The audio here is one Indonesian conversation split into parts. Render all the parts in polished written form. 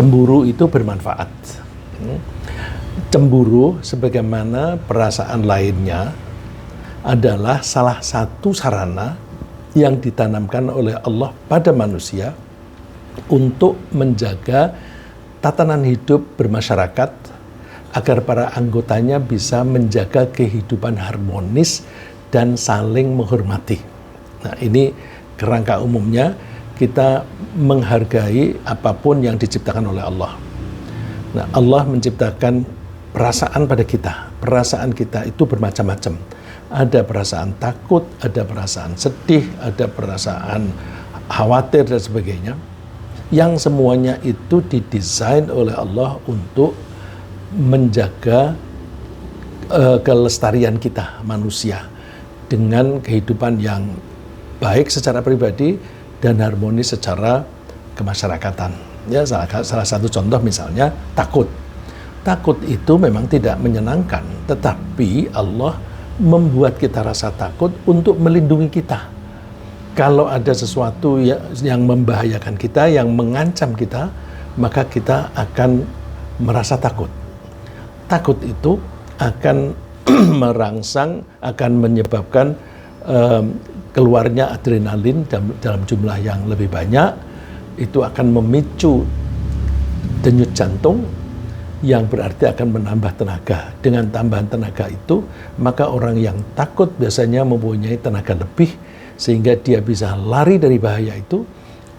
cemburu itu bermanfaat. Cemburu sebagaimana perasaan lainnya adalah salah satu sarana yang ditanamkan oleh Allah pada manusia untuk menjaga tatanan hidup bermasyarakat agar para anggotanya bisa menjaga kehidupan harmonis dan saling menghormati. Nah, ini kerangka umumnya kita menghargai apapun yang diciptakan oleh Allah. Nah, Allah menciptakan perasaan pada kita. Perasaan kita itu bermacam-macam. Ada perasaan takut, ada perasaan sedih, ada perasaan khawatir dan sebagainya. Yang semuanya itu didesain oleh Allah untuk menjaga kelestarian kita manusia dengan kehidupan yang baik secara pribadi dan harmonis secara kemasyarakatan. Ya, salah satu contoh misalnya takut. Takut itu memang tidak menyenangkan, tetapi Allah membuat kita rasa takut untuk melindungi kita. Kalau ada sesuatu yang membahayakan kita, yang mengancam kita, maka kita akan merasa takut. Takut itu akan merangsang, akan menyebabkan keluarnya adrenalin dalam jumlah yang lebih banyak. Itu akan memicu denyut jantung, yang berarti akan menambah tenaga. Dengan tambahan tenaga itu, maka orang yang takut biasanya mempunyai tenaga lebih, sehingga dia bisa lari dari bahaya itu,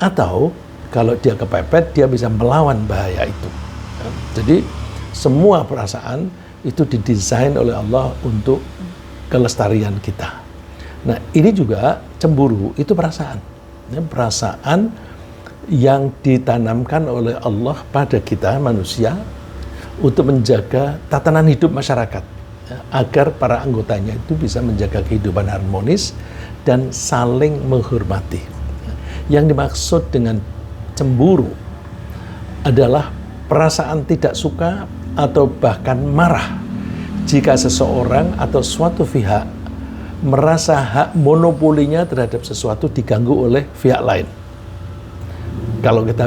atau kalau dia kepepet, dia bisa melawan bahaya itu. Jadi semua perasaan itu didesain oleh Allah untuk kelestarian kita. Nah, ini juga cemburu, itu perasaan. Perasaan yang ditanamkan oleh Allah pada kita manusia untuk menjaga tatanan hidup masyarakat, agar para anggotanya itu bisa menjaga kehidupan harmonis dan saling menghormati. Yang dimaksud dengan cemburu adalah perasaan tidak suka atau bahkan marah jika seseorang atau suatu pihak merasa hak monopolinya terhadap sesuatu diganggu oleh pihak lain. Kalau kita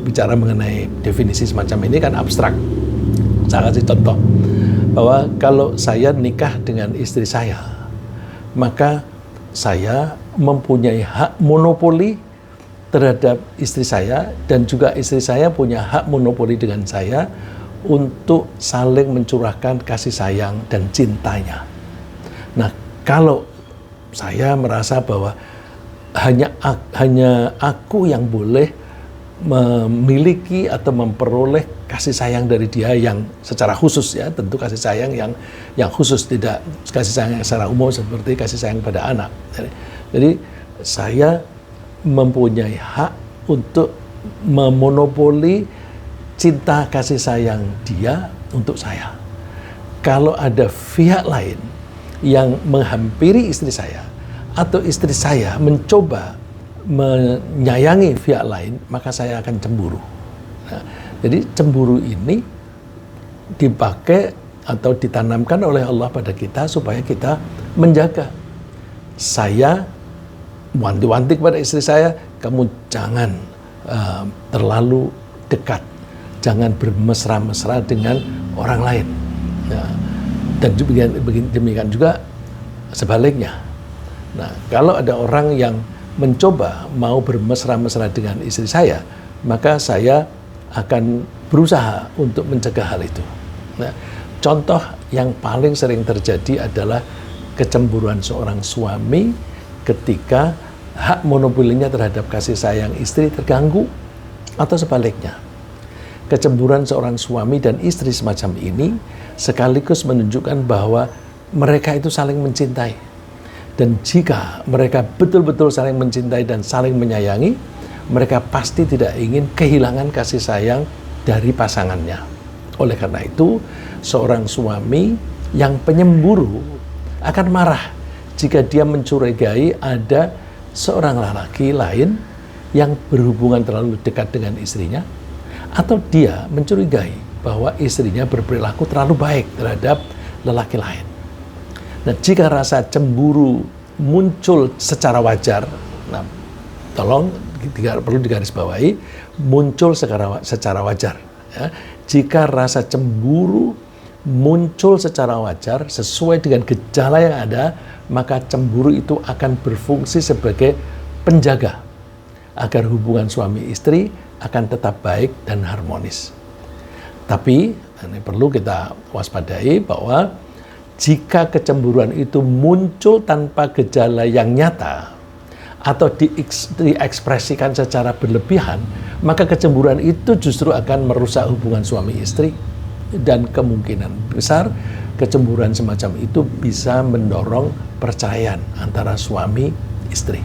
bicara mengenai definisi semacam ini kan abstrak. Saya kasih contoh bahwa kalau saya nikah dengan istri saya, maka saya mempunyai hak monopoli terhadap istri saya, dan juga istri saya punya hak monopoli dengan saya untuk saling mencurahkan kasih sayang dan cintanya. Nah, kalau saya merasa bahwa hanya aku yang boleh memiliki atau memperoleh kasih sayang dari dia yang secara khusus, ya tentu kasih sayang yang khusus, tidak kasih sayang yang secara umum seperti kasih sayang pada anak. Jadi saya mempunyai hak untuk memonopoli cinta kasih sayang dia untuk saya. Kalau ada pihak lain yang menghampiri istri saya, atau istri saya mencoba menyayangi pihak lain, maka saya akan cemburu. Nah, jadi cemburu ini dipakai atau ditanamkan oleh Allah pada kita supaya kita menjaga. Saya wanti-wanti kepada istri saya, kamu jangan terlalu dekat, jangan bermesra-mesra dengan orang lain. Nah, dan demikian juga sebaliknya. Nah, kalau ada orang yang mencoba mau bermesra-mesra dengan istri saya, maka saya akan berusaha untuk mencegah hal itu. Nah, contoh yang paling sering terjadi adalah kecemburuan seorang suami ketika hak monopolinya terhadap kasih sayang istri terganggu, atau sebaliknya. Kecemburuan seorang suami dan istri semacam ini sekaligus menunjukkan bahwa mereka itu saling mencintai. Dan jika mereka betul-betul saling mencintai dan saling menyayangi, mereka pasti tidak ingin kehilangan kasih sayang dari pasangannya. Oleh karena itu, seorang suami yang penyemburu akan marah jika dia mencurigai ada seorang lelaki lain yang berhubungan terlalu dekat dengan istrinya, atau dia mencurigai bahwa istrinya berperilaku terlalu baik terhadap lelaki lain. Nah, jika rasa cemburu muncul secara wajar, nah, tolong perlu digarisbawahi muncul secara wajar. Ya. Jika rasa cemburu muncul secara wajar sesuai dengan gejala yang ada, maka cemburu itu akan berfungsi sebagai penjaga agar hubungan suami istri akan tetap baik dan harmonis. Tapi ini perlu kita waspadai bahwa jika kecemburuan itu muncul tanpa gejala yang nyata atau diekspresikan secara berlebihan, maka kecemburuan itu justru akan merusak hubungan suami istri, dan kemungkinan besar kecemburuan semacam itu bisa mendorong perceraian antara suami istri.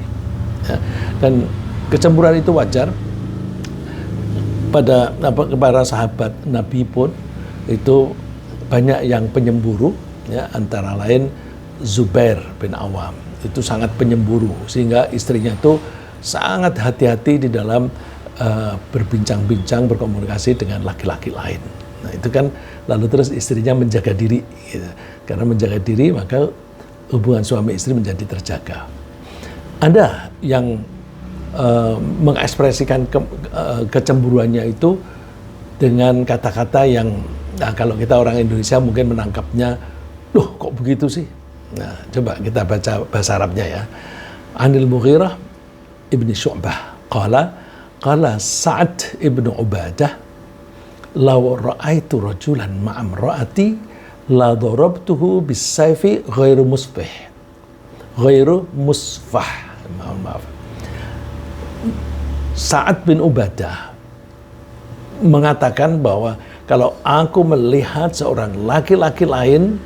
Ya. Dan kecemburuan itu wajar. Pada para sahabat Nabi pun itu banyak yang penyemburu, ya, antara lain Zubair bin Awam itu sangat penyemburu sehingga istrinya itu sangat hati-hati di dalam berbincang-bincang, berkomunikasi dengan laki-laki lain. Nah itu kan lalu terus istrinya menjaga diri, gitu. Karena menjaga diri maka hubungan suami istri menjadi terjaga. Ada yang mengekspresikan kecemburuannya itu dengan kata-kata yang, nah, kalau kita orang Indonesia mungkin menangkapnya, loh kok begitu sih? Nah, coba kita baca bahasa Arabnya ya. Anil Mughirah ibni Syu'bah qala Sa'ad ibnu Ubadah law ra'aitu rajulan ma'amra'ati la darabtuhu bis-sayfi ghairu musfah. Maaf. Sa'ad bin Ubadah mengatakan bahwa kalau aku melihat seorang laki-laki lain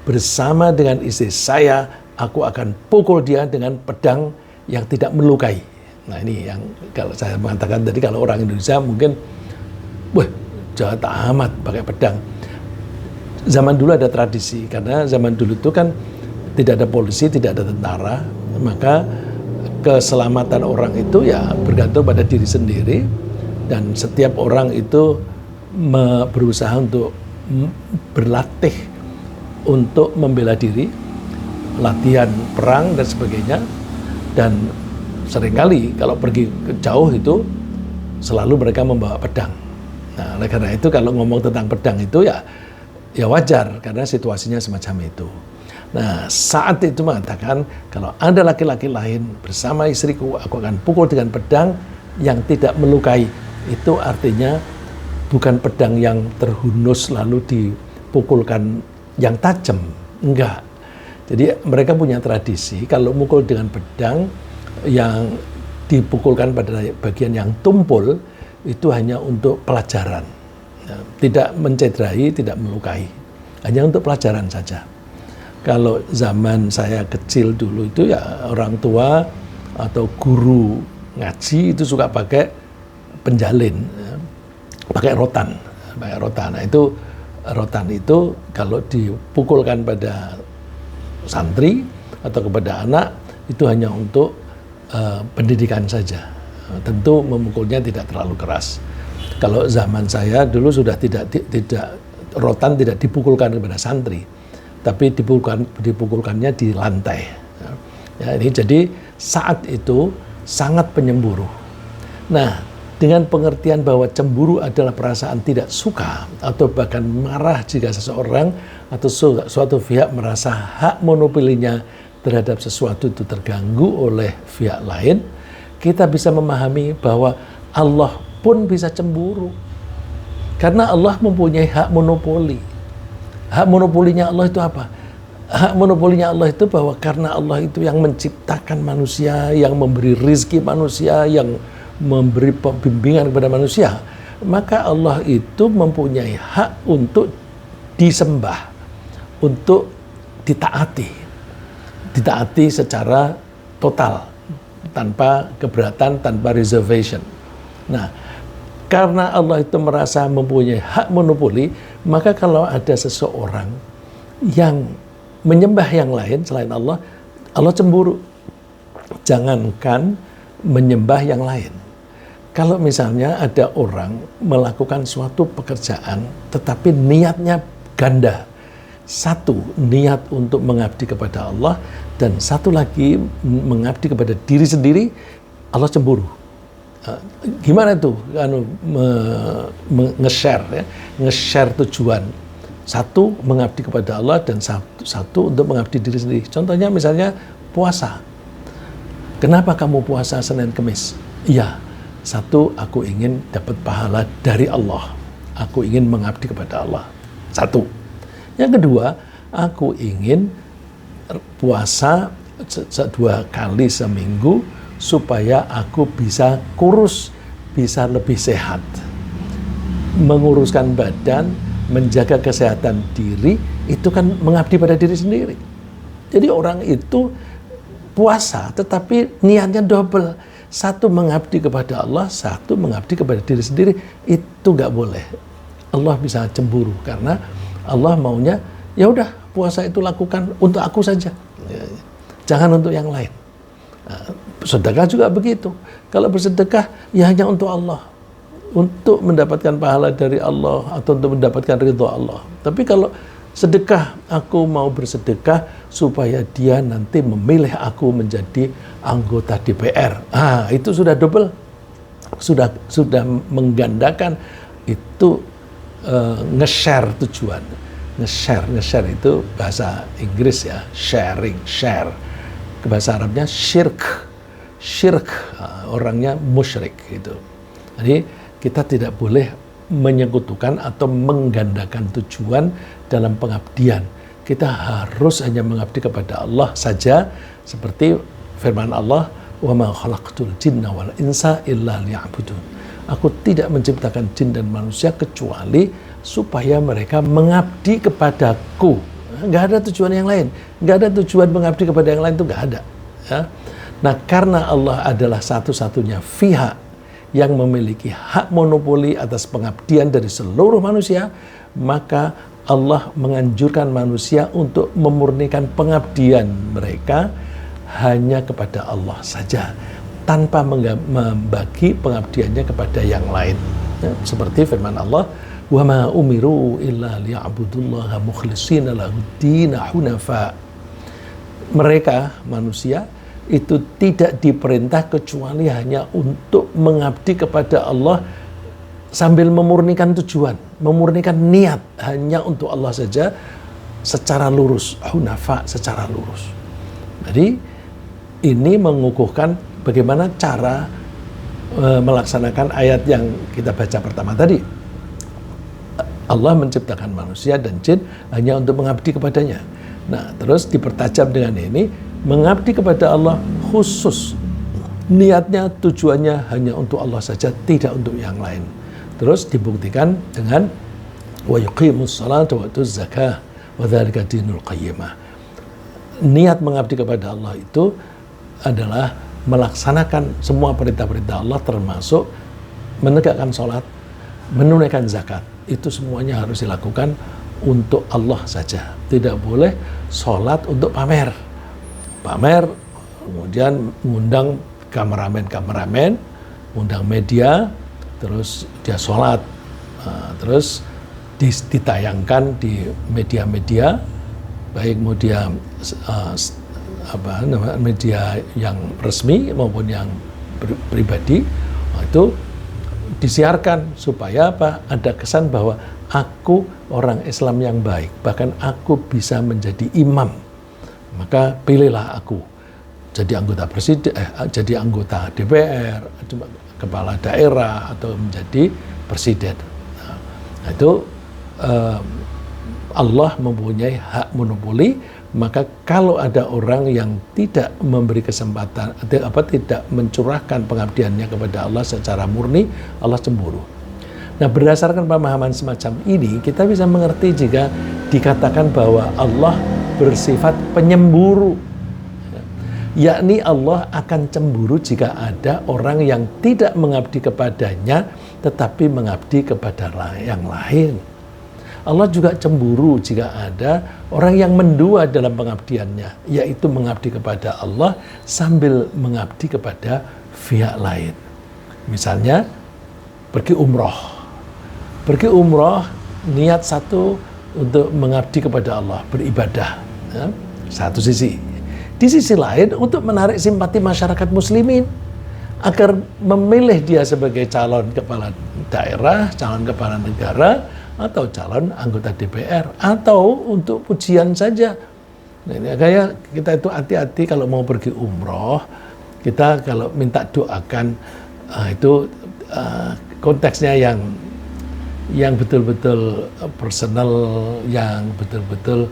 bersama dengan istri saya, aku akan pukul dia dengan pedang yang tidak melukai. Nah ini yang kalau saya mengatakan tadi, kalau orang Indonesia mungkin, wah jahat amat pakai pedang. Zaman dulu ada tradisi, karena zaman dulu itu kan tidak ada polisi, tidak ada tentara, maka keselamatan orang itu ya bergantung pada diri sendiri, dan setiap orang itu berusaha untuk berlatih untuk membela diri, latihan perang dan sebagainya, dan seringkali kalau pergi jauh itu selalu mereka membawa pedang. Nah, oleh karena itu kalau ngomong tentang pedang itu ya wajar karena situasinya semacam itu. Nah, saat itu mengatakan kalau ada laki-laki lain bersama istriku, aku akan pukul dengan pedang yang tidak melukai. Itu artinya bukan pedang yang terhunus lalu dipukulkan yang tajam, enggak. Jadi mereka punya tradisi kalau mukul dengan pedang yang dipukulkan pada bagian yang tumpul itu hanya untuk pelajaran, tidak mencederai, tidak melukai, hanya untuk pelajaran saja. Kalau zaman saya kecil dulu itu ya orang tua atau guru ngaji itu suka pakai penjalin, pakai rotan. Nah itu rotan itu kalau dipukulkan pada santri atau kepada anak itu hanya untuk pendidikan saja. Tentu memukulnya tidak terlalu keras. Kalau zaman saya dulu sudah tidak rotan tidak dipukulkan kepada santri, tapi dipukulkannya di lantai. Ya, ini jadi saat itu sangat penyemburu. Nah, dengan pengertian bahwa cemburu adalah perasaan tidak suka atau bahkan marah jika seseorang atau suatu pihak merasa hak monopolinya terhadap sesuatu itu terganggu oleh pihak lain, kita bisa memahami bahwa Allah pun bisa cemburu. Karena Allah mempunyai hak monopoli. Hak monopolinya Allah itu apa? Hak monopolinya Allah itu bahwa karena Allah itu yang menciptakan manusia, yang memberi rizki manusia, yang memberi pembimbingan kepada manusia, maka Allah itu mempunyai hak untuk disembah, untuk ditaati secara total, tanpa keberatan, tanpa reservation. Nah, karena Allah itu merasa mempunyai hak monopoli, maka kalau ada seseorang yang menyembah yang lain selain Allah, Allah cemburu. Jangankan menyembah yang lain. Kalau misalnya ada orang melakukan suatu pekerjaan, tetapi niatnya ganda. Satu, niat untuk mengabdi kepada Allah, dan satu lagi mengabdi kepada diri sendiri, Allah cemburu. Gimana tuh nge-share ya, nge-share tujuan. Satu mengabdi kepada Allah dan satu untuk mengabdi diri sendiri. Contohnya misalnya puasa. Kenapa kamu puasa Senin Kemis? Iya, satu aku ingin dapat pahala dari Allah. Aku ingin mengabdi kepada Allah. Satu. Yang kedua, aku ingin puasa 2 kali seminggu supaya aku bisa kurus, bisa lebih sehat. Menguruskan badan, menjaga kesehatan diri, itu kan mengabdi pada diri sendiri. Jadi orang itu puasa, tetapi niatnya double. Satu mengabdi kepada Allah, satu mengabdi kepada diri sendiri. Itu nggak boleh. Allah bisa cemburu, karena Allah maunya, ya udah puasa itu lakukan untuk aku saja. Jangan untuk yang lain. Sedekah juga begitu. Kalau bersedekah, ya hanya untuk Allah. Untuk mendapatkan pahala dari Allah atau untuk mendapatkan ridho Allah. Tapi kalau sedekah, aku mau bersedekah supaya dia nanti memilih aku menjadi anggota DPR. Itu sudah double, sudah menggandakan. Itu nge-share tujuan. Nge-share itu bahasa Inggris ya, sharing, share. Bahasa Arabnya syirk, orangnya musyrik gitu. Jadi kita tidak boleh menyekutukan atau menggandakan tujuan dalam pengabdian. Kita harus hanya mengabdi kepada Allah saja, seperti firman Allah, "Wa ma khalaqtul jinna wal insa illa liya'budun." Aku tidak menciptakan jin dan manusia kecuali supaya mereka mengabdi kepadaku. Nggak ada tujuan yang lain. Nggak ada tujuan mengabdi kepada yang lain, itu nggak ada. Ya. Nah, karena Allah adalah satu-satunya pihak yang memiliki hak monopoli atas pengabdian dari seluruh manusia, maka Allah menganjurkan manusia untuk memurnikan pengabdian mereka hanya kepada Allah saja, tanpa membagi pengabdiannya kepada yang lain. Ya, seperti firman Allah, "Wa ma umiru illa liya'budullaha mukhlishina lahud-dina hunafa." Mereka manusia itu tidak diperintah kecuali hanya untuk mengabdi kepada Allah sambil memurnikan tujuan, memurnikan niat hanya untuk Allah saja secara lurus, hunafa, secara lurus. Jadi ini mengukuhkan bagaimana cara melaksanakan ayat yang kita baca pertama tadi. Allah menciptakan manusia dan jin hanya untuk mengabdi kepadanya. Nah, terus dipertajam dengan ini, mengabdi kepada Allah khusus. Niatnya, tujuannya hanya untuk Allah saja, tidak untuk yang lain. Terus dibuktikan dengan wa yuqimus salata wa yutuz zakah wa dzalika dinul qayyimah. Niat mengabdi kepada Allah itu adalah melaksanakan semua perintah-perintah Allah, termasuk menegakkan sholat, menunaikan zakat. Itu semuanya harus dilakukan untuk Allah saja. Tidak boleh sholat untuk pamer, kemudian mengundang kameramen, undang media, terus dia sholat, terus ditayangkan di media-media, baik media media yang resmi maupun yang pribadi. Itu disiarkan supaya apa? Ada kesan bahwa aku orang Islam yang baik, bahkan aku bisa menjadi imam. Maka pilihlah aku jadi anggota presiden, jadi anggota DPR, kepala daerah, atau menjadi presiden. Nah, itu Allah mempunyai hak monopoli. Maka kalau ada orang yang tidak memberi kesempatan, tidak mencurahkan pengabdiannya kepada Allah secara murni, Allah cemburu. Nah, berdasarkan pemahaman semacam ini, kita bisa mengerti jika dikatakan bahwa Allah bersifat penyemburu. Yakni Allah akan cemburu jika ada orang yang tidak mengabdi kepadanya, tetapi mengabdi kepada yang lain. Allah juga cemburu jika ada orang yang mendua dalam pengabdiannya, yaitu mengabdi kepada Allah sambil mengabdi kepada pihak lain. Misalnya, pergi umroh. Pergi umroh, niat satu untuk mengabdi kepada Allah, beribadah. Ya, satu sisi. Di sisi lain, untuk menarik simpati masyarakat muslimin. agar memilih dia sebagai calon kepala daerah, calon kepala negara, atau calon anggota DPR, atau untuk pujian saja. Nah, kayak kita itu hati-hati kalau mau pergi umroh, kita kalau minta doakan itu konteksnya yang betul-betul personal, yang betul-betul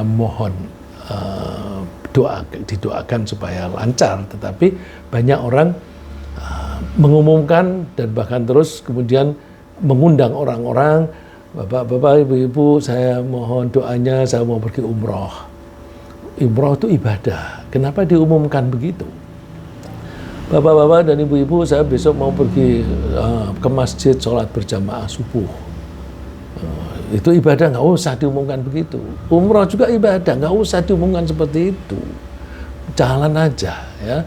mohon didoakan supaya lancar. Tetapi banyak orang mengumumkan dan bahkan terus kemudian mengundang orang-orang, bapak-bapak, ibu-ibu, saya mohon doanya, saya mau pergi umroh. Umroh itu ibadah. Kenapa diumumkan begitu? Bapak-bapak dan ibu-ibu, saya besok mau pergi ke masjid sholat berjamaah subuh. Itu ibadah, nggak usah diumumkan begitu. Umroh juga ibadah, nggak usah diumumkan seperti itu. Jalan aja, ya.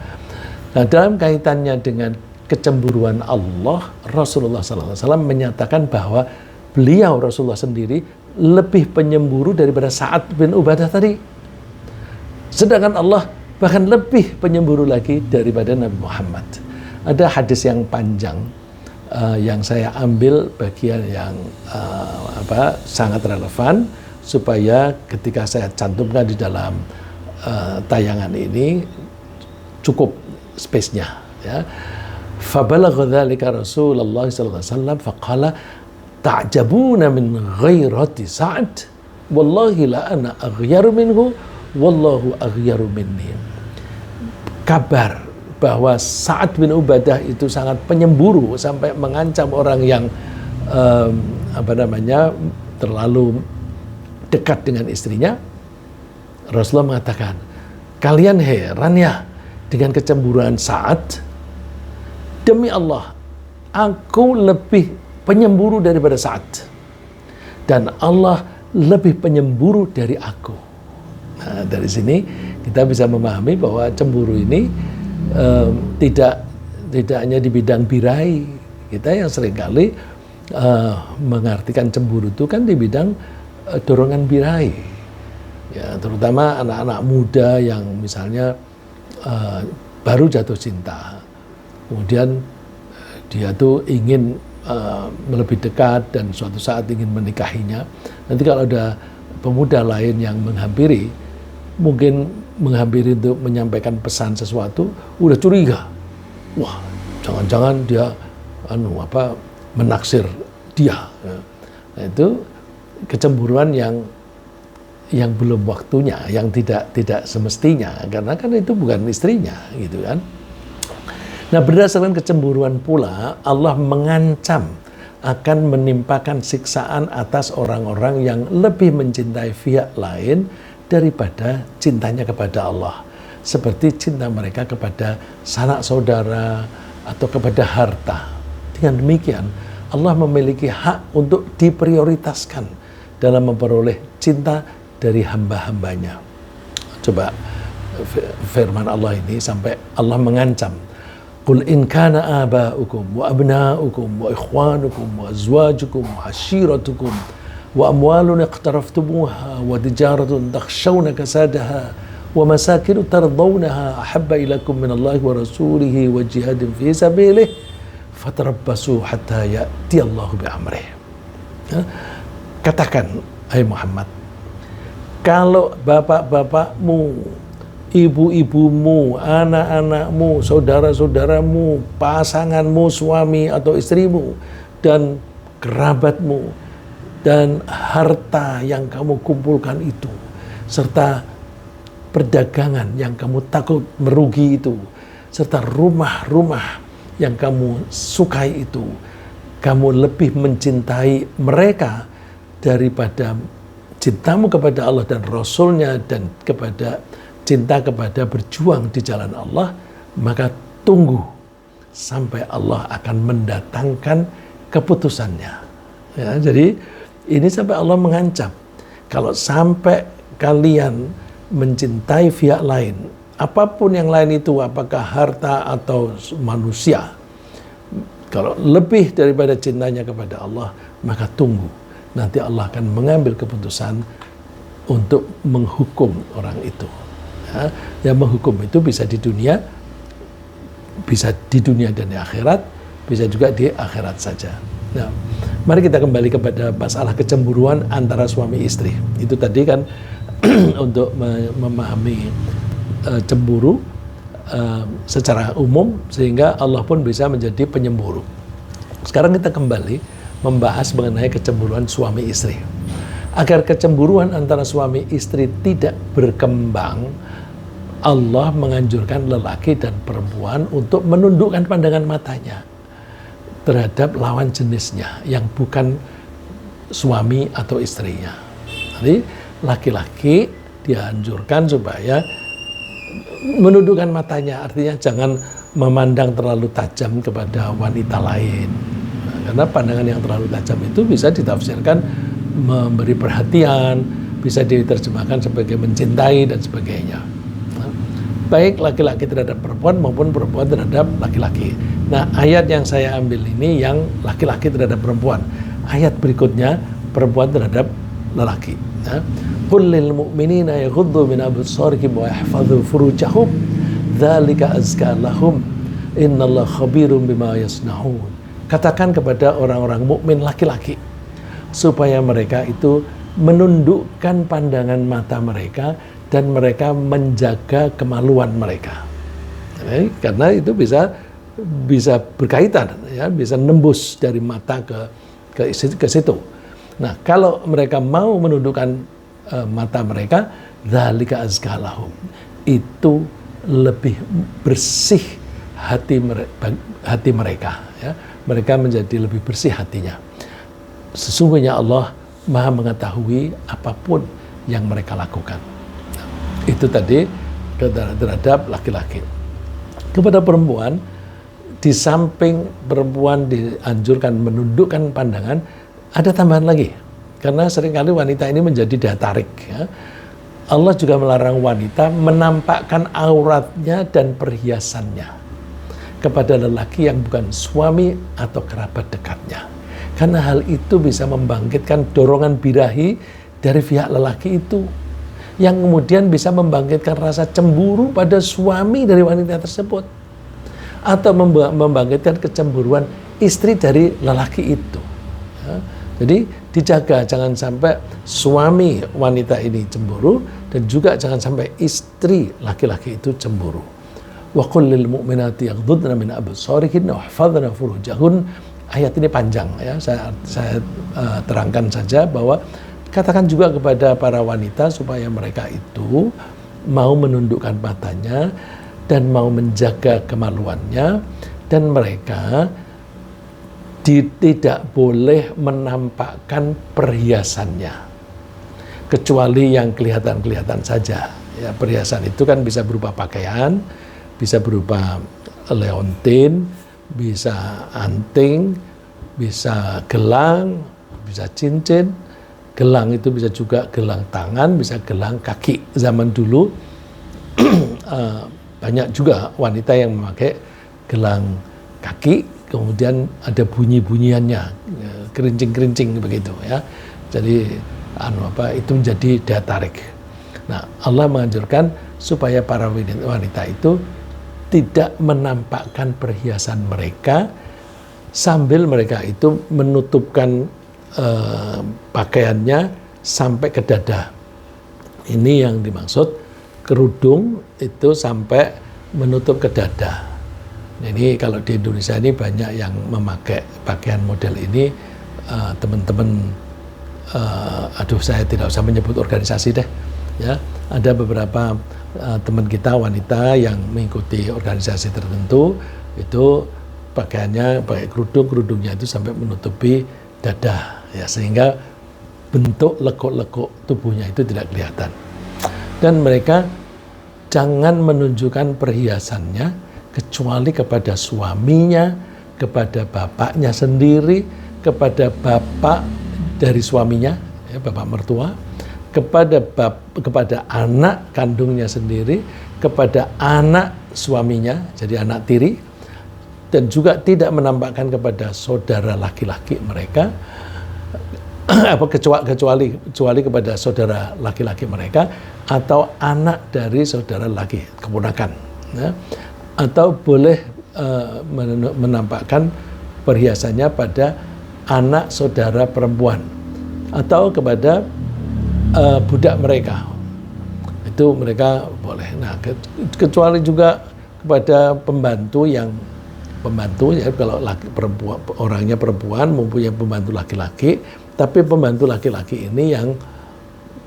Nah, dalam kaitannya dengan kecemburuan Allah, Rasulullah SAW menyatakan bahwa beliau Rasulullah sendiri lebih penyemburu daripada Sa'ad bin Ubadah tadi. Sedangkan Allah bahkan lebih penyemburu lagi daripada Nabi Muhammad. Ada hadis yang panjang yang saya ambil bagian yang sangat relevan supaya ketika saya cantumkan di dalam tayangan ini cukup space-nya, ya. Fabalagha dzalika Rasulullah sallallahu alaihi wasallam faqala ta'jabuna min ghairati Sa'd wallahi la ana aghyaru minhu wallahu aghyaru minni. Kabar bahwa Sa'ad bin Ubadah itu sangat penyemburu sampai mengancam orang yang terlalu dekat dengan istrinya. Rasulullah mengatakan, kalian heran ya dengan kecemburuan Sa'ad? Demi Allah, aku lebih penyemburu daripada Sa'ad, dan Allah lebih penyemburu dari aku. Nah, dari sini kita bisa memahami bahwa cemburu ini tidak hanya di bidang birahi. Kita yang seringkali mengartikan cemburu itu kan di bidang dorongan birahi, ya, terutama anak-anak muda yang misalnya baru jatuh cinta, kemudian dia tuh ingin lebih dekat dan suatu saat ingin menikahinya. Nanti kalau ada pemuda lain yang menghampiri, mungkin menghampiri untuk menyampaikan pesan sesuatu, udah curiga. Wah, jangan-jangan dia menaksir dia. Nah, itu kecemburuan yang belum waktunya, yang tidak semestinya, karena kan itu bukan istrinya, gitu kan. Nah, berdasarkan kecemburuan pula Allah mengancam akan menimpakan siksaan atas orang-orang yang lebih mencintai pihak lain daripada cintanya kepada Allah, seperti cinta mereka kepada sanak saudara atau kepada harta. Dengan demikian Allah memiliki hak untuk diprioritaskan dalam memperoleh cinta dari hamba-hambanya. Coba firman Allah ini sampai Allah mengancam, Qul in kana aba'ukum wa abna'ukum wa ikhwanukum wa azwajukum wa ashiratukum wa amwalun iqtaraftumuha wa tijaratun takhshawna kasadaha wa masakin tardawnaha ahabba ilakum minallahi wa rasulihi wa jihadin fi sabilihi fatarabbasu hatta ya'tiyallahu bi'amrih. Katakan, hai Muhammad, kalau bapak-bapakmu, ibu-ibumu, anak-anakmu, saudara-saudaramu, pasanganmu, suami atau istrimu, dan kerabatmu, dan harta yang kamu kumpulkan itu, serta perdagangan yang kamu takut merugi itu, serta rumah-rumah yang kamu sukai itu, kamu lebih mencintai mereka daripada cintamu kepada Allah dan Rasul-Nya dan kepada cinta kepada berjuang di jalan Allah, maka tunggu sampai Allah akan mendatangkan keputusannya. Ya, jadi ini sampai Allah mengancam, kalau sampai kalian mencintai pihak lain, apapun yang lain itu, apakah harta atau manusia, kalau lebih daripada cintanya kepada Allah, maka tunggu. Nanti Allah akan mengambil keputusan untuk menghukum orang itu. Ya, yang menghukum itu bisa di dunia bisa di dunia dan di akhirat, bisa juga di akhirat saja. Nah, mari kita kembali kepada masalah kecemburuan antara suami istri. Itu tadi kan untuk memahami cemburu secara umum, sehingga Allah pun bisa menjadi penyemburu. Sekarang kita kembali membahas mengenai kecemburuan suami istri. Agar kecemburuan antara suami istri tidak berkembang, Allah menganjurkan lelaki dan perempuan untuk menundukkan pandangan matanya terhadap lawan jenisnya yang bukan suami atau istrinya. Jadi laki-laki dianjurkan supaya menundukkan matanya, artinya jangan memandang terlalu tajam kepada wanita lain. Nah, karena pandangan yang terlalu tajam itu bisa ditafsirkan memberi perhatian, bisa diterjemahkan sebagai mencintai dan sebagainya. Nah, baik laki-laki terhadap perempuan maupun perempuan terhadap laki-laki. Nah, ayat yang saya ambil ini yang laki-laki terhadap perempuan. Ayat berikutnya perempuan terhadap lelaki. Qul lil mu'minina yaghuddu min absarihim wa yahfadhu furujahum dzalika azka lahum innallaha khabirum bima yasnaun. Katakan kepada orang-orang mukmin laki-laki supaya mereka itu menundukkan pandangan mata mereka dan mereka menjaga kemaluan mereka. Karena itu bisa berkaitan, ya, bisa nembus dari mata ke situ. Nah, kalau mereka mau menundukkan mata mereka, dzalika azka lahum, itu lebih bersih hati mereka, ya. Mereka menjadi lebih bersih hatinya. Sesungguhnya Allah Maha mengetahui apapun yang mereka lakukan. Nah, itu tadi terhadap laki-laki. Kepada perempuan, di samping perempuan dianjurkan menundukkan pandangan, ada tambahan lagi. Karena seringkali wanita ini menjadi daya tarik. Ya. Allah juga melarang wanita menampakkan auratnya dan perhiasannya kepada lelaki yang bukan suami atau kerabat dekatnya. Karena hal itu bisa membangkitkan dorongan birahi dari pihak lelaki itu, yang kemudian bisa membangkitkan rasa cemburu pada suami dari wanita tersebut, atau membangkitkan kecemburuan istri dari lelaki itu. Ya. Jadi dijaga, jangan sampai suami wanita ini cemburu, dan juga jangan sampai istri laki-laki itu cemburu. Wa qul lil mu'minati yaghdudna min absarihinna wa yahfazna furujahun. Ayat ini panjang, ya. Saya terangkan saja bahwa katakan juga kepada para wanita supaya mereka itu mau menundukkan matanya dan mau menjaga kemaluannya, dan mereka tidak boleh menampakkan perhiasannya kecuali yang kelihatan saja. Ya, perhiasan itu kan bisa berupa pakaian, bisa berupa leontin, bisa anting, bisa gelang, bisa cincin. Gelang itu bisa juga gelang tangan, bisa gelang kaki. Zaman dulu banyak juga wanita yang memakai gelang kaki, kemudian ada bunyi-bunyiannya, kerincing-kerincing begitu, ya. Jadi itu menjadi daya tarik. Nah, Allah menganjurkan supaya para wanita itu tidak menampakkan perhiasan mereka sambil mereka itu menutupkan pakaiannya sampai ke dada. Ini yang dimaksud kerudung itu sampai menutup ke dada. Ini kalau di Indonesia ini banyak yang memakai pakaian model ini, teman-teman, saya tidak usah menyebut organisasi deh, ya. Ada beberapa teman kita wanita yang mengikuti organisasi tertentu, itu pakaiannya pakai kerudungnya itu sampai menutupi dada, ya, sehingga bentuk lekuk-lekuk tubuhnya itu tidak kelihatan. Dan mereka jangan menunjukkan perhiasannya kecuali kepada suaminya, kepada bapaknya sendiri, kepada bapak dari suaminya, ya, bapak mertua, kepada anak kandungnya sendiri, kepada anak suaminya, jadi anak tiri, dan juga tidak menampakkan kepada saudara laki-laki mereka, kecuali kepada saudara laki-laki mereka atau anak dari saudara laki, keponakan, ya. Atau boleh menampakkan perhiasannya pada anak saudara perempuan atau kepada budak mereka. Itu mereka boleh. Nah, kecuali juga kepada pembantu ya, kalau perempuan, orangnya perempuan mempunyai pembantu laki-laki, tapi pembantu laki-laki ini yang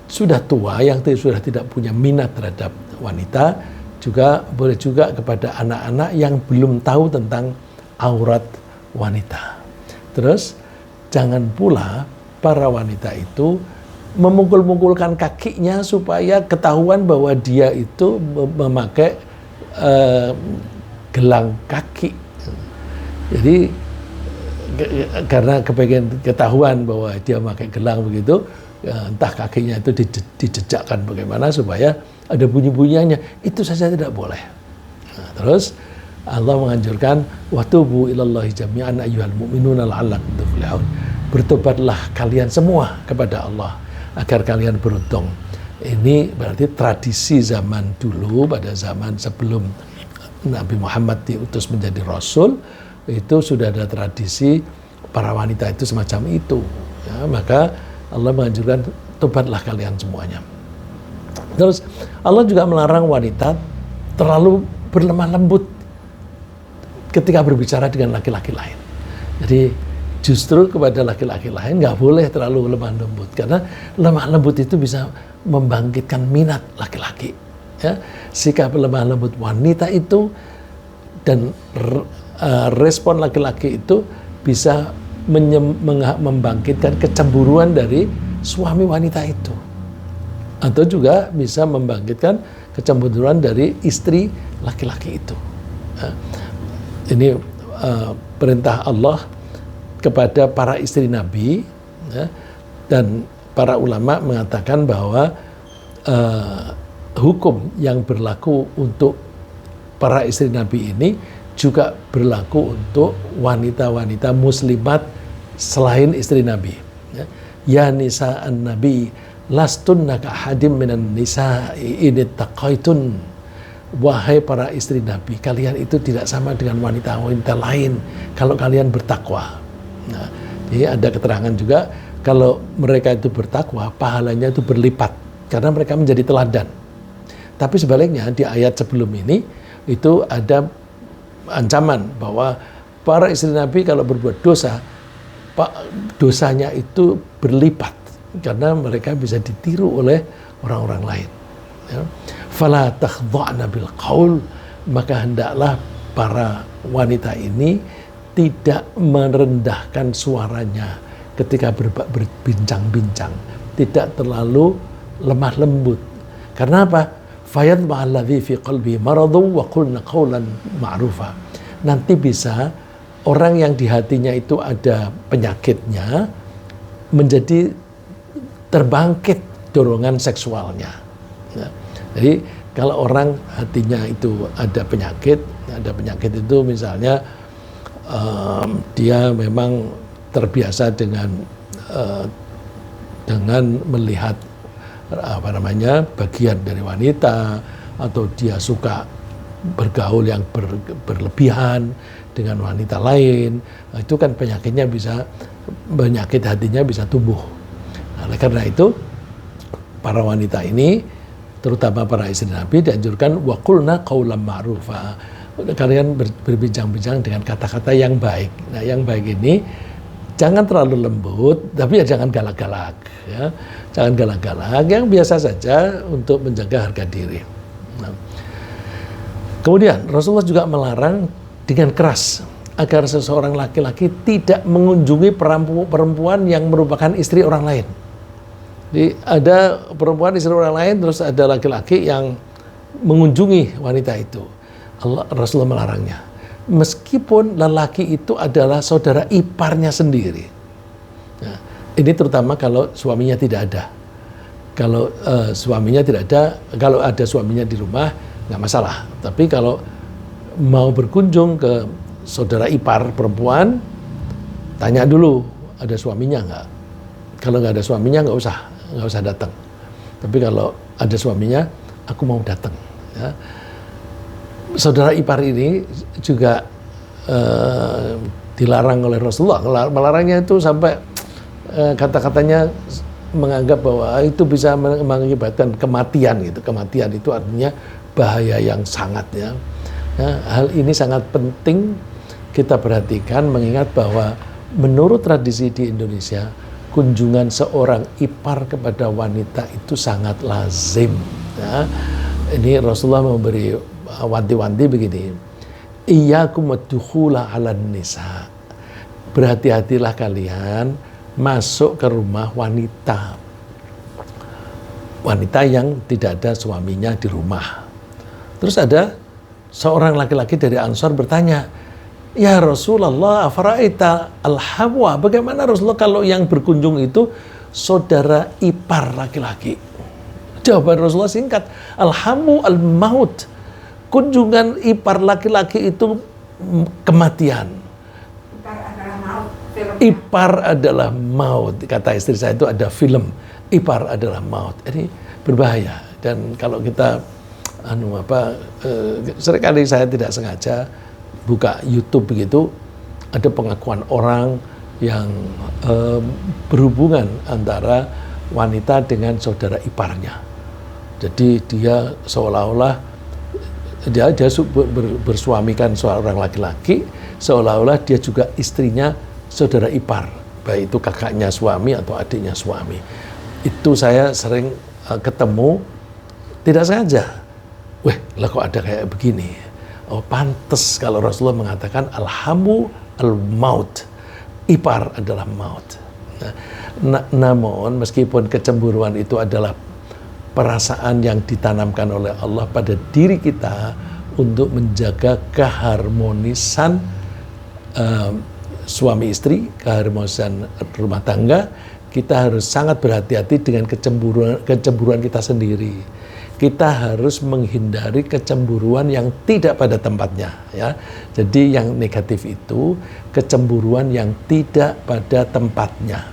sudah tua, yang sudah tidak punya minat terhadap wanita, juga boleh juga kepada anak-anak yang belum tahu tentang aurat wanita. Terus jangan pula para wanita itu memukul-mukulkan kakinya supaya ketahuan bahwa dia itu memakai gelang kaki. Jadi karena kepengen ketahuan bahwa dia memakai gelang begitu, entah kakinya itu dijejakkan bagaimana supaya ada bunyi-bunyiannya, itu saja tidak boleh. Nah, terus Allah menganjurkan watubu ilallahi jami'an ayyuhal mu'minuna la'allakum tuflihun. Bertobatlah kalian semua kepada Allah agar kalian beruntung. Ini berarti tradisi zaman dulu, pada zaman sebelum Nabi Muhammad diutus menjadi Rasul, itu sudah ada tradisi para wanita itu semacam itu. Ya, maka Allah menganjurkan tobatlah kalian semuanya. Terus Allah juga melarang wanita terlalu berlemah lembut ketika berbicara dengan laki-laki lain. Jadi justru kepada laki-laki lain nggak boleh terlalu lemah lembut, karena lemah lembut itu bisa membangkitkan minat laki-laki. Ya, sikap lemah lembut wanita itu dan respon laki-laki itu bisa membangkitkan kecemburuan dari suami wanita itu, atau juga bisa membangkitkan kecemburuan dari istri laki-laki itu. Ini perintah Allah kepada para istri Nabi, ya, dan para ulama mengatakan bahwa hukum yang berlaku untuk para istri Nabi ini juga berlaku untuk wanita-wanita muslimat selain istri Nabi. Ya nisa'an Nabi lastunna ka'ahadim minan nisa'i in ittaqaitun. Wahai para istri Nabi, kalian itu tidak sama dengan wanita-wanita lain kalau kalian bertakwa. Nah, jadi ada keterangan juga kalau mereka itu bertakwa, pahalanya itu berlipat karena mereka menjadi teladan. Tapi sebaliknya di ayat sebelum ini itu ada ancaman bahwa para istri Nabi kalau berbuat dosa, dosanya itu berlipat karena mereka bisa ditiru oleh orang-orang lain. Ya. Fala takhdha'na bil qaul, maka hendaklah para wanita ini tidak merendahkan suaranya ketika berbincang-bincang, tidak terlalu lemah lembut. Karena apa? Fayadma alladhi fi qalbi maradu wa qulna qawlan ma'rufa. Nanti bisa orang yang di hatinya itu ada penyakitnya menjadi terbangkit dorongan seksualnya. Nah, jadi kalau orang hatinya itu ada penyakit itu misalnya dia memang terbiasa dengan melihat bagian dari wanita, atau dia suka bergaul yang berlebihan dengan wanita lain, itu kan penyakit hatinya bisa tumbuh. Nah, karena itu para wanita ini, terutama para istri Nabi, dianjurkan waqulna qaulan ma'rufa. Kalian berbincang-bincang dengan kata-kata yang baik. Nah, yang baik ini jangan terlalu lembut, tapi ya jangan galak-galak. Ya. Jangan galak-galak, yang biasa saja untuk menjaga harga diri. Nah. Kemudian Rasulullah juga melarang dengan keras agar seseorang laki-laki tidak mengunjungi perempuan yang merupakan istri orang lain. Jadi ada perempuan istri orang lain, terus ada laki-laki yang mengunjungi wanita itu. Rasulullah melarangnya. Meskipun lelaki itu adalah saudara iparnya sendiri. Nah, ini terutama kalau suaminya tidak ada. Kalau suaminya tidak ada, kalau ada suaminya di rumah, nggak masalah. Tapi kalau mau berkunjung ke saudara ipar perempuan, tanya dulu ada suaminya nggak. Kalau nggak ada suaminya nggak usah datang. Tapi kalau ada suaminya, aku mau datang. Ya. Saudara ipar ini juga dilarang oleh Rasulullah. Melarangnya itu sampai kata-katanya menganggap bahwa itu bisa mengakibatkan kematian gitu. Kematian itu artinya bahaya yang sangat ya. Hal ini sangat penting kita perhatikan, mengingat bahwa menurut tradisi di Indonesia, kunjungan seorang ipar kepada wanita itu sangat lazim. Ya. Ini Rasulullah memberi wanti-wanti begini, iyyakum waddukhula 'alan nisa. Berhati-hatilah kalian masuk ke rumah wanita. Wanita yang tidak ada suaminya di rumah. Terus ada seorang laki-laki dari Ansor bertanya, ya Rasulullah, afara'aita al-hawa, bagaimana Rasulullah kalau yang berkunjung itu saudara ipar laki-laki? Jawaban Rasulullah singkat, al-hamu al-maut. Kunjungan ipar laki-laki itu kematian. Ipar adalah maut. Kata istri saya itu ada film, ipar adalah maut. Ini berbahaya. Dan kalau kita seringkali saya tidak sengaja buka YouTube begitu, ada pengakuan orang yang berhubungan antara wanita dengan saudara iparnya. Jadi dia seolah-olah dia bersuamikan seorang laki-laki, seolah-olah dia juga istrinya saudara ipar, baik itu kakaknya suami atau adiknya suami. Itu saya sering ketemu tidak sengaja. Wah, lah kok ada kayak begini. Oh, pantes kalau Rasulullah mengatakan alhamu al-maut. Ipar adalah maut. Namun meskipun kecemburuan itu adalah perasaan yang ditanamkan oleh Allah pada diri kita untuk menjaga keharmonisan suami istri, keharmonisan rumah tangga, kita harus sangat berhati-hati dengan kecemburuan kita sendiri. Kita harus menghindari kecemburuan yang tidak pada tempatnya, ya. Jadi yang negatif itu kecemburuan yang tidak pada tempatnya.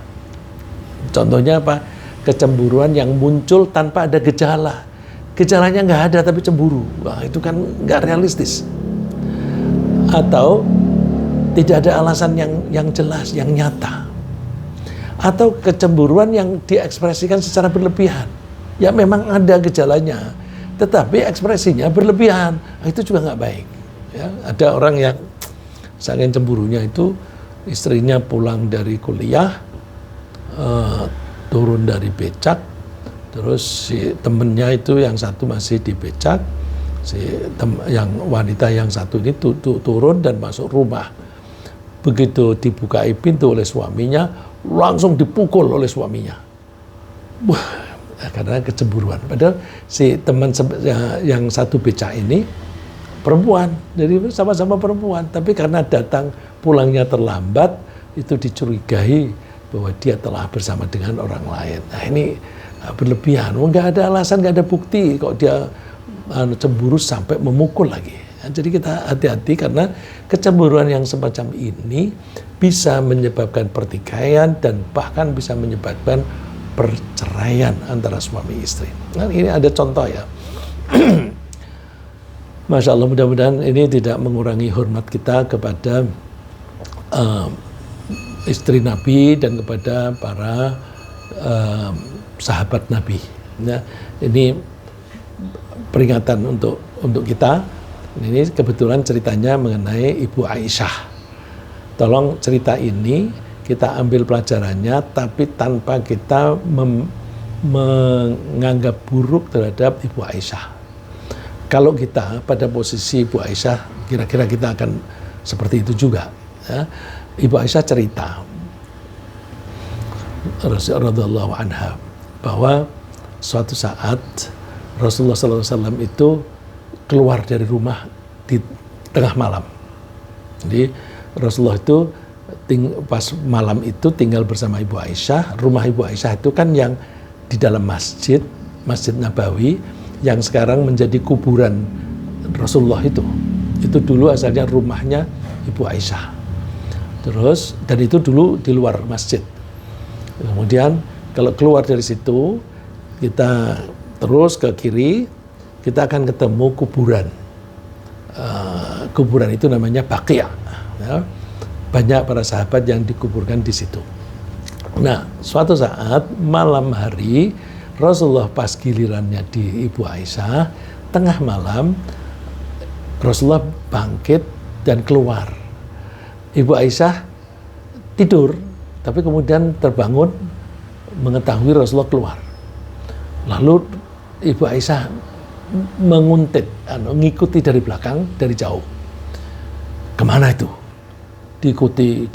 Contohnya apa? Kecemburuan yang muncul tanpa ada gejala. Gejalanya nggak ada tapi cemburu. Wah, itu kan nggak realistis. Atau tidak ada alasan yang jelas, yang nyata. Atau kecemburuan yang diekspresikan secara berlebihan. Ya memang ada gejalanya, tetapi ekspresinya berlebihan. Itu juga nggak baik. Ya, ada orang yang saking cemburunya itu, istrinya pulang dari kuliah, turun dari becak, terus si temennya itu yang satu masih di becak, yang wanita yang satu ini turun dan masuk rumah. Begitu dibukai pintu oleh suaminya, langsung dipukul oleh suaminya. Wah, karena kecemburuan. Padahal si teman yang satu becak ini perempuan, jadi sama-sama perempuan. Tapi karena datang pulangnya terlambat, itu dicurigai bahwa dia telah bersama dengan orang lain. Nah ini berlebihan. Nggak ada alasan, nggak ada bukti kok dia cemburu sampai memukul lagi. Nah, jadi kita hati-hati karena kecemburuan yang semacam ini bisa menyebabkan pertikaian dan bahkan bisa menyebabkan perceraian antara suami istri. Nah, ini ada contoh ya. Masya Allah, mudah-mudahan ini tidak mengurangi hormat kita kepada istri Nabi dan kepada para sahabat Nabi. Nah, ini peringatan untuk kita. Ini kebetulan ceritanya mengenai Ibu Aisyah. Tolong cerita ini kita ambil pelajarannya, tapi tanpa kita menganggap buruk terhadap Ibu Aisyah. Kalau kita pada posisi Ibu Aisyah, kira-kira kita akan seperti itu juga. Ya. Ibu Aisyah cerita, radhiyallahu anha, bahwa suatu saat Rasulullah SAW itu keluar dari rumah di tengah malam. Jadi Rasulullah itu pas malam itu tinggal bersama Ibu Aisyah. Rumah Ibu Aisyah itu kan yang di dalam Masjid Nabawi, yang sekarang menjadi kuburan Rasulullah itu. Itu dulu asalnya rumahnya Ibu Aisyah. Terus, dan itu dulu di luar masjid. Kemudian kalau keluar dari situ, kita terus ke kiri, kita akan ketemu kuburan. Kuburan itu namanya Baqi'. Ya. Banyak para sahabat yang dikuburkan di situ. Nah, suatu saat malam hari Rasulullah pas gilirannya di Ibu Aisyah, tengah malam Rasulullah bangkit dan keluar. Ibu Aisyah tidur, tapi kemudian terbangun mengetahui Rasulullah keluar. Lalu Ibu Aisyah menguntit, ngikuti dari belakang, dari jauh. Kemana itu? Diikuti,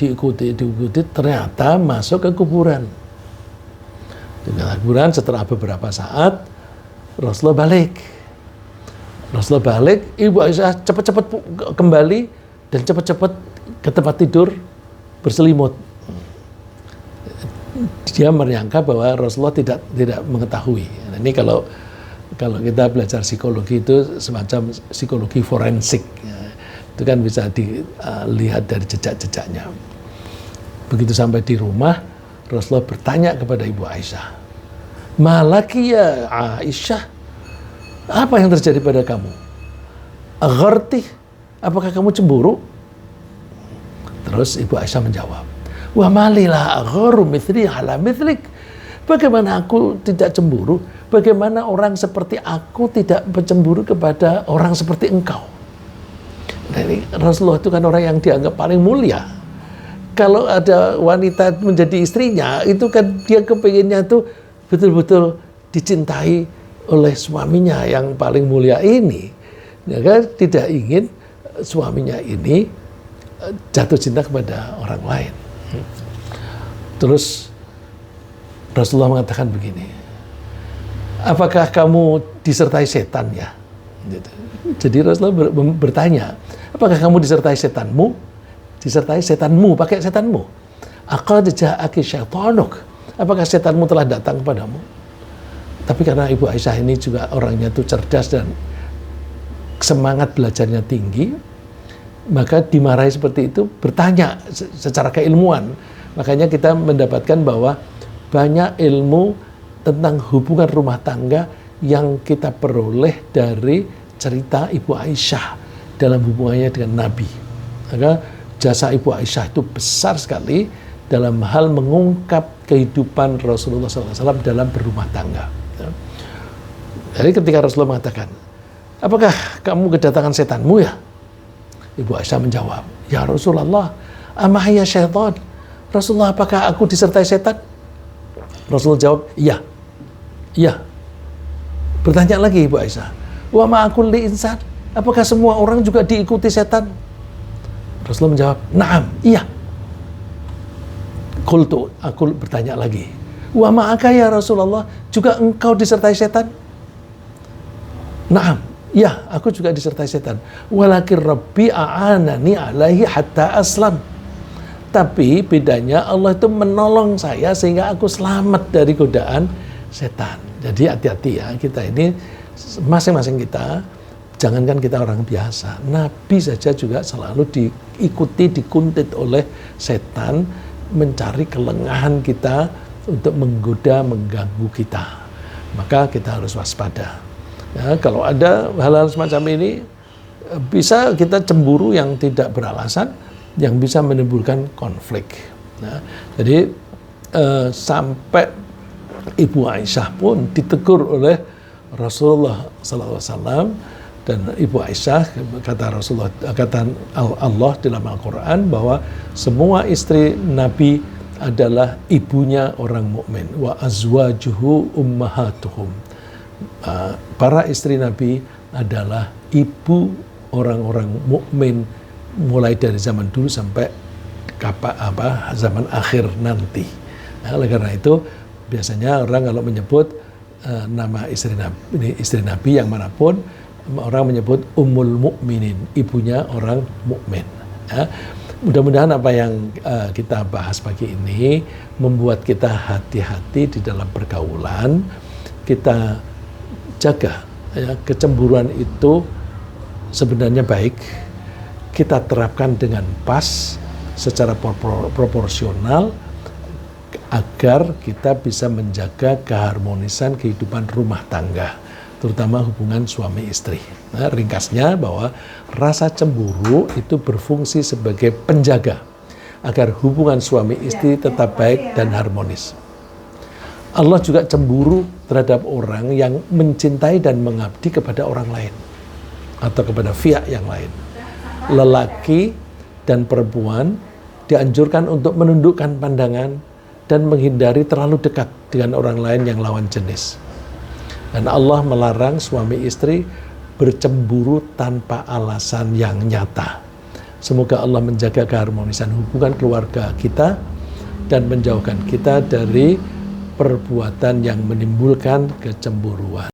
ternyata masuk ke kuburan. Di kuburan setelah beberapa saat, Rasulullah balik. Ibu Aisyah cepat-cepat kembali dan cepat-cepat ke tempat tidur berselimut. Dia menyangka bahwa Rasulullah tidak mengetahui. Nah, ini kalau kita belajar psikologi itu semacam psikologi forensik. Itu kan bisa dilihat dari jejak-jejaknya. Begitu sampai di rumah, Rasulullah bertanya kepada Ibu Aisyah, "Malaki ya Aisyah, apa yang terjadi pada kamu? Agharti, apakah kamu cemburu?" Terus Ibu Aisyah menjawab, "Wa malilah agharu mithli ala mithlik." Bagaimana aku tidak cemburu? Bagaimana orang seperti aku tidak bercemburu kepada orang seperti engkau? Jadi Rasulullah itu kan orang yang dianggap paling mulia. Kalau ada wanita menjadi istrinya, itu kan dia kepinginnya tuh betul-betul dicintai oleh suaminya yang paling mulia ini. Ya kan, tidak ingin suaminya ini jatuh cinta kepada orang lain. Terus Rasulullah mengatakan begini, "Apakah kamu disertai setan ya?" Gitu. Jadi Rasulullah bertanya, "Apakah kamu disertai setanmu?" Disertai setanmu, pakai setanmu. "Aqad ja'aki syaitanuk." Apakah setanmu telah datang kepadamu? Tapi karena Ibu Aisyah ini juga orangnya itu cerdas dan semangat belajarnya tinggi, maka dimarahi seperti itu, bertanya secara keilmuan. Makanya kita mendapatkan bahwa banyak ilmu tentang hubungan rumah tangga yang kita peroleh dari cerita Ibu Aisyah dalam hubungannya dengan Nabi. Maka jasa Ibu Aisyah itu besar sekali dalam hal mengungkap kehidupan Rasulullah SAW dalam berumah tangga. Jadi ketika Rasulullah mengatakan, "Apakah kamu kedatangan setanmu ya?" Ibu Aisyah menjawab, "Ya Rasulullah, amahya syaitan." Rasulullah, apakah aku disertai setan? Rasulullah jawab, "Iya." Iya. Bertanya lagi Ibu Aisyah, "Wa ma'akulli insan." Apakah semua orang juga diikuti setan? Rasulullah menjawab, "Na'am, iya." Qultu, aku bertanya lagi, "Wa ma'aka ya Rasulullah, juga engkau disertai setan?" "Na'am, iya, aku juga disertai setan. Walakin Rabbi a'anani alaihi hatta aslam." Tapi bedanya Allah itu menolong saya sehingga aku selamat dari godaan setan. Jadi hati-hati ya, kita ini masing-masing kita, jangankan kita orang biasa, Nabi saja juga selalu diikuti, dikuntit oleh setan mencari kelengahan kita untuk menggoda, mengganggu kita. Maka kita harus waspada. Ya, kalau ada hal-hal semacam ini, bisa kita cemburu yang tidak beralasan, yang bisa menimbulkan konflik. Nah, jadi sampai Ibu Aisyah pun ditegur oleh Rasulullah SAW, dan Ibu Aisyah, kata Rasulullah, kata Allah dalam Al-Quran bahwa semua istri Nabi adalah ibunya orang mukmin. Wa azwajuhu ummahatuhum. Para istri Nabi adalah ibu orang-orang mukmin mulai dari zaman dulu sampai zaman akhir nanti. Nah, oleh karena itu biasanya orang kalau menyebut nama istri Nabi yang manapun, orang menyebut Ummul Mukminin, ibunya orang mukmin. Ya. Mudah-mudahan apa yang kita bahas pagi ini membuat kita hati-hati di dalam pergaulan. Kita jaga ya, kecemburuan itu sebenarnya baik. Kita terapkan dengan pas, secara proporsional, agar kita bisa menjaga keharmonisan kehidupan rumah tangga. terutama hubungan suami istri. Nah, ringkasnya bahwa rasa cemburu itu berfungsi sebagai penjaga agar hubungan suami istri tetap baik dan harmonis. Allah juga cemburu terhadap orang yang mencintai dan mengabdi kepada orang lain atau kepada pihak yang lain. Lelaki dan perempuan dianjurkan untuk menundukkan pandangan dan menghindari terlalu dekat dengan orang lain yang lawan jenis. Dan Allah melarang suami istri bercemburu tanpa alasan yang nyata. Semoga Allah menjaga keharmonisan hubungan keluarga kita dan menjauhkan kita dari perbuatan yang menimbulkan kecemburuan.